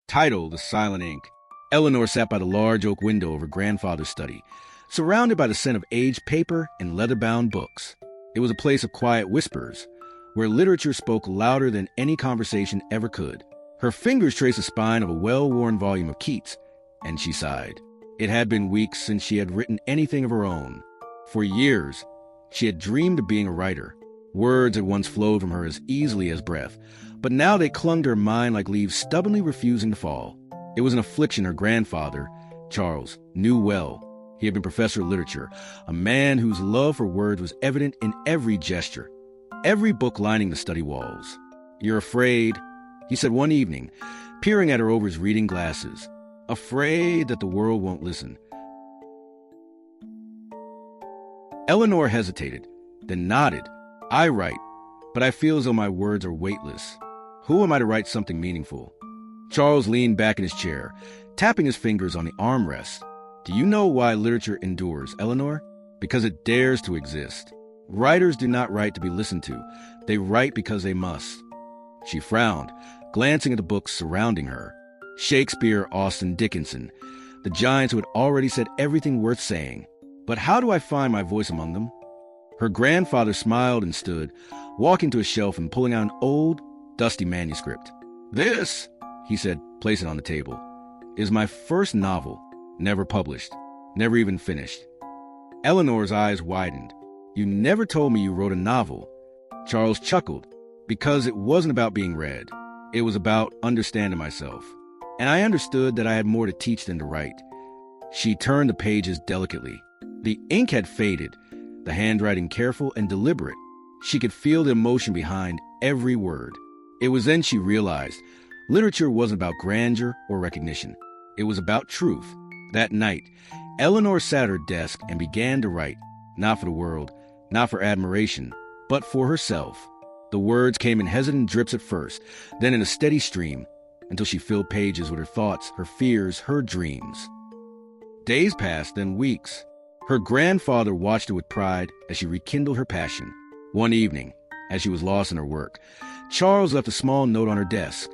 Title: The Silent Ink. Eleanor sat by the large oak window of her grandfather's study, surrounded by the scent of aged paper and leather-bound books. It was a place of quiet whispers, where literature spoke louder than any conversation ever could. Her fingers traced the spine of a well-worn volume of Keats, and she sighed. It had been weeks since she had written anything of her own. For years, she had dreamed of being a writer. Words had once flowed from her as easily as breath, but now they clung to her mind like leaves stubbornly refusing to fall. It was an affliction her grandfather, Charles, knew well. He had been professor of literature, a man whose love for words was evident in every gesture, every book lining the study walls. "You're afraid," he said one evening, peering at her over his reading glasses, "afraid that the world won't listen." Eleanor hesitated, then nodded. "I write, but I feel as though my words are weightless. Who am I to write something meaningful?" Charles leaned back in his chair, tapping his fingers on the armrest. "Do you know why literature endures, Eleanor? Because it dares to exist. Writers do not write to be listened to. They write because they must." She frowned, glancing at the books surrounding her. Shakespeare, Austen, Dickinson, the giants who had already said everything worth saying. But how do I find my voice among them? Her grandfather smiled and stood, walking to a shelf and pulling out an old, dusty manuscript. "This," he said, placing it on the table, "is my first novel, never published, never even finished." Eleanor's eyes widened. "You never told me you wrote a novel." Charles chuckled, "Because it wasn't about being read. It was about understanding myself. And I understood that I had more to teach than to write." She turned the pages delicately. The ink had faded, the handwriting careful and deliberate. She could feel the emotion behind every word. It was then she realized literature wasn't about grandeur or recognition. It was about truth. That night, Eleanor sat at her desk and began to write, not for the world, not for admiration, but for herself. The words came in hesitant drips at first, then in a steady stream, until she filled pages with her thoughts, her fears, her dreams. Days passed, then weeks. Her grandfather watched her with pride as she rekindled her passion. One evening, as she was lost in her work, Charles left a small note on her desk.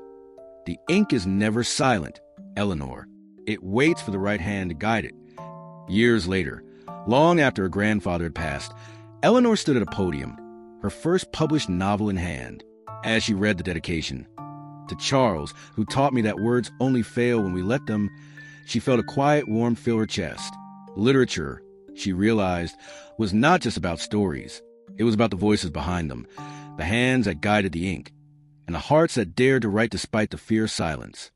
"The ink is never silent, Eleanor. It waits for the right hand to guide it." Years later, long after her grandfather had passed, Eleanor stood at a podium, her first published novel in hand. As she read the dedication, "To Charles, who taught me that words only fail when we let them," she felt a quiet warmth fill her chest. Literature, she realized, was not just about stories. It was about the voices behind them, the hands that guided the ink, and the hearts that dared to write despite the fear of silence.